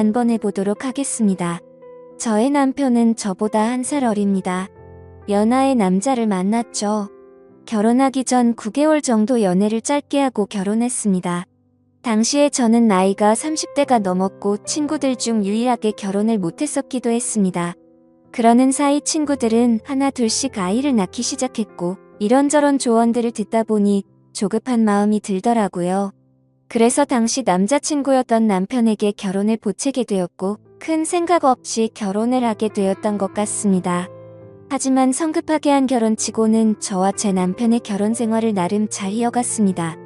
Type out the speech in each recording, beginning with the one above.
한번 해보도록 하겠습니다. 저의 남편은 저보다 1살 어립니다. 연하의 남자를 만났죠. 결혼하기 전 9개월 정도 연애를 짧게 하고 결혼했습니다. 당시에 저는 나이가 30대가 넘었고 친구들 중 유일하게 결혼을 못했었기도 했습니다. 그러는 사이 친구들은 하나 둘씩 아이를 낳기 시작했고 이런저런 조언들을 듣다 보니 조급한 마음이 들더라고요. 그래서 당시 남자친구였던 남편에게 결혼을 보채게 되었고 큰 생각 없이 결혼을 하게 되었던 것 같습니다. 하지만 성급하게 한 결혼치고는 저와 제 남편의 결혼 생활을 나름 잘 이어갔습니다.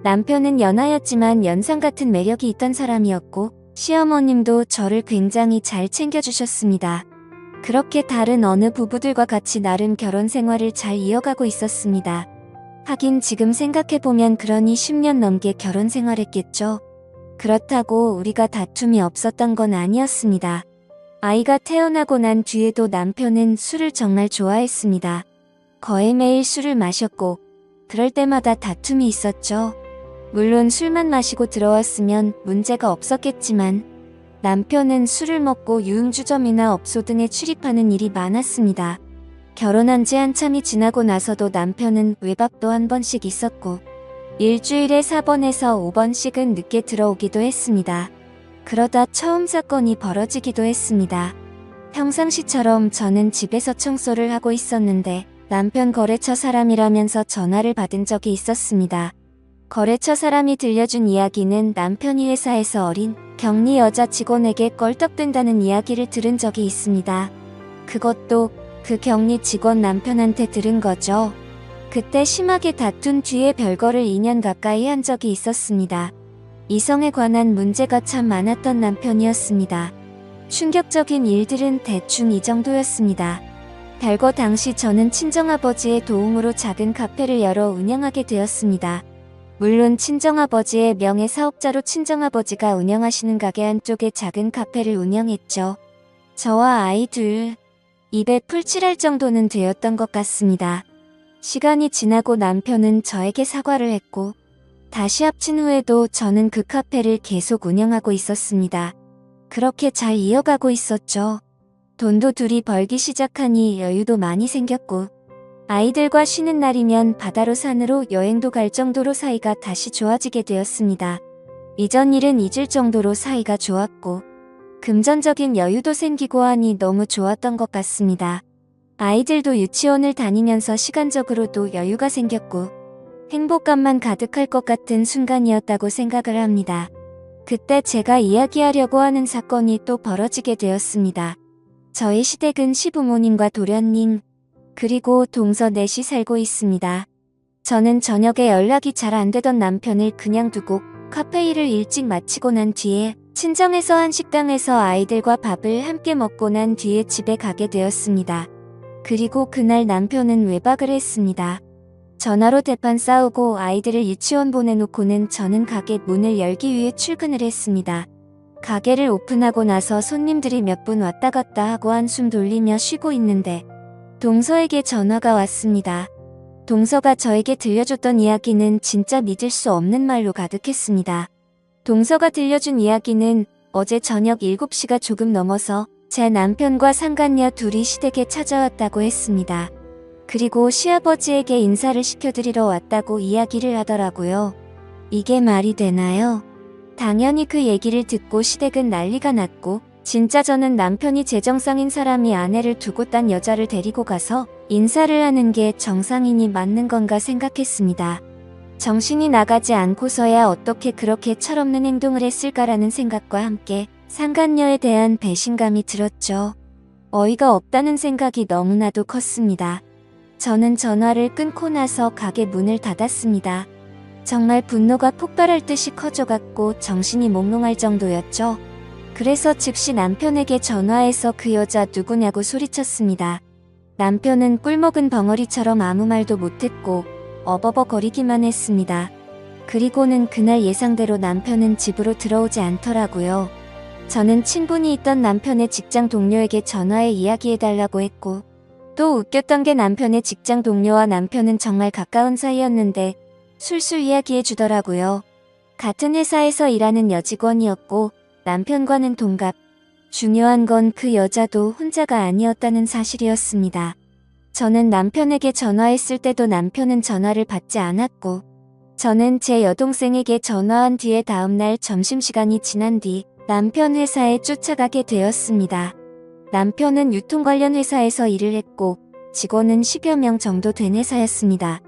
남편은 연하였지만 연상 같은 매력이 있던 사람이었고 시어머님도 저를 굉장히 잘 챙겨주셨습니다. 그렇게 다른 어느 부부들과 같이 나름 결혼 생활을 잘 이어가고 있었습니다. 하긴 지금 생각해보면 그러니 10년 넘게 결혼 생활했겠죠. 그렇다고 우리가 다툼이 없었던 건 아니었습니다. 아이가 태어나고 난 뒤에도 남편은 술을 정말 좋아했습니다. 거의 매일 술을 마셨고 그럴 때마다 다툼이 있었죠. 물론 술만 마시고 들어왔으면 문제가 없었겠지만 남편은 술을 먹고 유흥주점이나 업소 등에 출입하는 일이 많았습니다. 결혼한 지 한참이 지나고 나서도 남편은 외박도 한 번씩 있었고 일주일에 4번에서 5번씩은 늦게 들어오기도 했습니다. 그러다 처음 사건이 벌어지기도 했습니다. 평상시처럼 저는 집에서 청소를 하고 있었는데 남편 거래처 사람이라면서 전화를 받은 적이 있었습니다. 거래처 사람이 들려준 이야기는 남편이 회사에서 어린 격리 여자 직원에게 껄떡댄다는 이야기를 들은 적이 있습니다. 그것도 그 격리 직원 남편한테 들은 거죠. 그때 심하게 다툰 뒤에 별거를 2년 가까이 한 적이 있었습니다. 이성에 관한 문제가 참 많았던 남편이었습니다. 충격적인 일들은 대충 이 정도였습니다. 별거 당시 저는 친정아버지의 도움으로 작은 카페를 열어 운영하게 되었습니다. 물론 친정아버지의 명의 사업자로 친정아버지가 운영하시는 가게 한쪽에 작은 카페를 운영했죠. 저와 아이 둘, 입에 풀칠할 정도는 되었던 것 같습니다. 시간이 지나고 남편은 저에게 사과를 했고 다시 합친 후에도 저는 그 카페를 계속 운영하고 있었습니다. 그렇게 잘 이어가고 있었죠. 돈도 둘이 벌기 시작하니 여유도 많이 생겼고 아이들과 쉬는 날이면 바다로 산으로 여행도 갈 정도로 사이가 다시 좋아지게 되었습니다. 이전 일은 잊을 정도로 사이가 좋았고 금전적인 여유도 생기고 하니 너무 좋았던 것 같습니다. 아이들도 유치원을 다니면서 시간적으로도 여유가 생겼고 행복감만 가득할 것 같은 순간이었다고 생각을 합니다. 그때 제가 이야기하려고 하는 사건이 또 벌어지게 되었습니다. 저희 시댁은 시부모님과 도련님, 그리고 동서 넷이 살고 있습니다. 저는 저녁에 연락이 잘 안 되던 남편을 그냥 두고 카페 일을 일찍 마치고 난 뒤에 친정에서 한 식당에서 아이들과 밥을 함께 먹고 난 뒤에 집에 가게 되었습니다. 그리고 그날 남편은 외박을 했습니다. 전화로 대판 싸우고 아이들을 유치원 보내놓고는 저는 가게 문을 열기 위해 출근을 했습니다. 가게를 오픈하고 나서 손님들이 몇 분 왔다 갔다 하고 한숨 돌리며 쉬고 있는데 동서에게 전화가 왔습니다. 동서가 저에게 들려줬던 이야기는 진짜 믿을 수 없는 말로 가득했습니다. 동서가 들려준 이야기는 어제 저녁 7시가 조금 넘어서 제 남편과 상간녀 둘이 시댁에 찾아왔다고 했습니다. 그리고 시아버지에게 인사를 시켜드리러 왔다고 이야기를 하더라고요. 이게 말이 되나요? 당연히 그 얘기를 듣고 시댁은 난리가 났고 진짜 저는 남편이 제정상인 사람이 아내를 두고 딴 여자를 데리고 가서 인사를 하는 게 정상인이 맞는 건가 생각했습니다. 정신이 나가지 않고서야 어떻게 그렇게 철없는 행동을 했을까라는 생각과 함께 상간녀에 대한 배신감이 들었죠. 어이가 없다는 생각이 너무나도 컸습니다. 저는 전화를 끊고 나서 가게 문을 닫았습니다. 정말 분노가 폭발할 듯이 커져갔고 정신이 몽롱할 정도였죠. 그래서 즉시 남편에게 전화해서 그 여자 누구냐고 소리쳤습니다. 남편은 꿀먹은 벙어리처럼 아무 말도 못했고 어버버거리기만 했습니다. 그리고는 그날 예상대로 남편은 집으로 들어오지 않더라고요. 저는 친분이 있던 남편의 직장 동료에게 전화해 이야기해달라고 했고 또 웃겼던 게 남편의 직장 동료와 남편은 정말 가까운 사이였는데 술술 이야기해주더라고요. 같은 회사에서 일하는 여직원이었고 남편과는 동갑. 중요한 건 그 여자도 혼자가 아니었다는 사실이었습니다. 저는 남편에게 전화했을 때도 남편은 전화를 받지 않았고, 저는 제 여동생에게 전화한 뒤에 다음날 점심시간이 지난 뒤 남편 회사에 쫓아가게 되었습니다. 남편은 유통 관련 회사에서 일을 했고, 직원은 10여 명 정도 된 회사였습니다.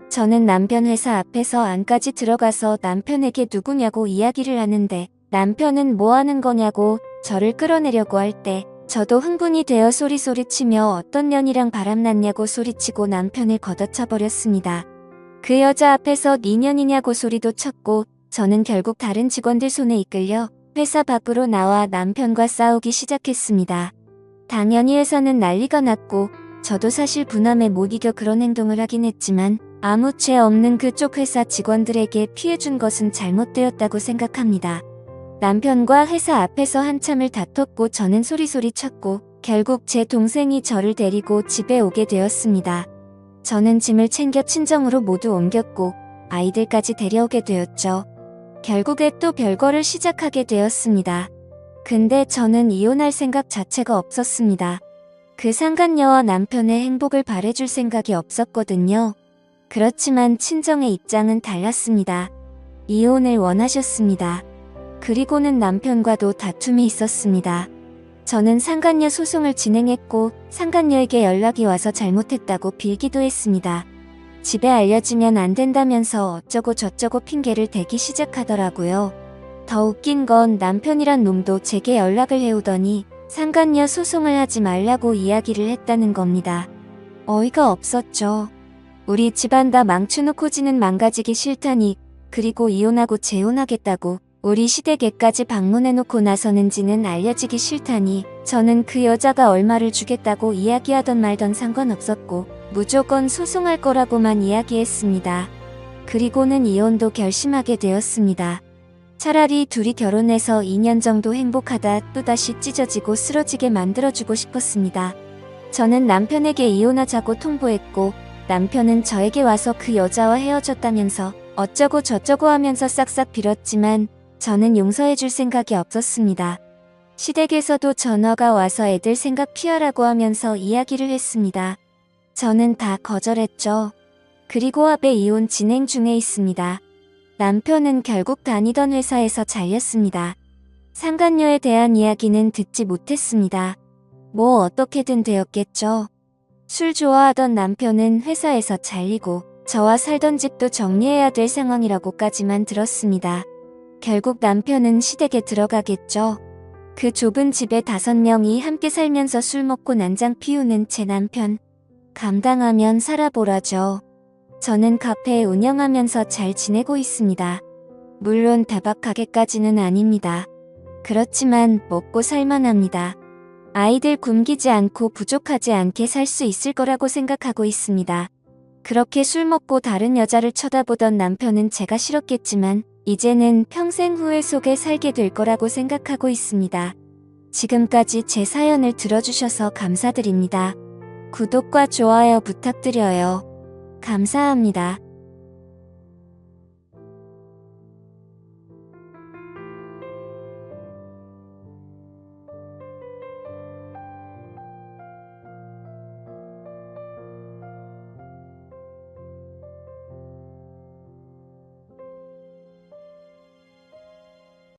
저는 남편 회사 앞에서 안까지 들어가서 남편에게 누구냐고 이야기를 하는데, 남편은 뭐 하는 거냐고 저를 끌어내려고 할 때, 저도 흥분이 되어 소리치며 어떤 년이랑 바람났냐고 소리치고 남편을 걷어차버렸습니다. 그 여자 앞에서 네 년이냐고 소리도 쳤고, 저는 결국 다른 직원들 손에 이끌려 회사 밖으로 나와 남편과 싸우기 시작했습니다. 당연히 회사는 난리가 났고, 저도 사실 분함에 못 이겨 그런 행동을 하긴 했지만, 아무 죄 없는 그쪽 회사 직원들에게 피해준 것은 잘못되었다고 생각합니다. 남편과 회사 앞에서 한참을 다퉜고 저는 소리쳤고, 결국 제 동생이 저를 데리고 집에 오게 되었습니다. 저는 짐을 챙겨 친정으로 모두 옮겼고, 아이들까지 데려오게 되었죠. 결국에 또 별거를 시작하게 되었습니다. 근데 저는 이혼할 생각 자체가 없었습니다. 그 상간녀와 남편의 행복을 바래줄 생각이 없었거든요. 그렇지만 친정의 입장은 달랐습니다. 이혼을 원하셨습니다. 그리고는 남편과도 다툼이 있었습니다. 저는 상간녀 소송을 진행했고, 상간녀에게 연락이 와서 잘못했다고 빌기도 했습니다. 집에 알려지면 안 된다면서 어쩌고 저쩌고 핑계를 대기 시작하더라고요. 더 웃긴 건 남편이란 놈도 제게 연락을 해오더니 상간녀 소송을 하지 말라고 이야기를 했다는 겁니다. 어이가 없었죠. 우리 집안 다 망쳐놓고 지는 망가지기 싫다니, 그리고 이혼하고 재혼하겠다고 우리 시댁에까지 방문해놓고 나서는지는 알려지기 싫다니, 저는 그 여자가 얼마를 주겠다고 이야기하던 말던 상관없었고 무조건 소송할 거라고만 이야기했습니다. 그리고는 이혼도 결심하게 되었습니다. 차라리 둘이 결혼해서 2년 정도 행복하다 또다시 찢어지고 쓰러지게 만들어주고 싶었습니다. 저는 남편에게 이혼하자고 통보했고, 남편은 저에게 와서 그 여자와 헤어졌다면서 어쩌고 저쩌고 하면서 싹싹 빌었지만 저는 용서해줄 생각이 없었습니다. 시댁에서도 전화가 와서 애들 생각 피하라고 하면서 이야기를 했습니다. 저는 다 거절했죠. 그리고 합의 이혼 진행 중에 있습니다. 남편은 결국 다니던 회사에서 잘렸습니다. 상간녀에 대한 이야기는 듣지 못했습니다. 뭐 어떻게든 되었겠죠. 술 좋아하던 남편은 회사에서 잘리고 저와 살던 집도 정리해야 될 상황이라고까지만 들었습니다. 결국 남편은 시댁에 들어가겠죠. 그 좁은 집에 5명이 함께 살면서 술 먹고 난장 피우는 제 남편. 감당하면 살아보라죠. 저는 카페 운영하면서 잘 지내고 있습니다. 물론 다박 가게까지는 아닙니다. 그렇지만 먹고 살만합니다. 아이들 굶기지 않고 부족하지 않게 살 수 있을 거라고 생각하고 있습니다. 그렇게 술 먹고 다른 여자를 쳐다보던 남편은 제가 싫었겠지만 이제는 평생 후회 속에 살게 될 거라고 생각하고 있습니다. 지금까지 제 사연을 들어주셔서 감사드립니다. 구독과 좋아요 부탁드려요. 감사합니다.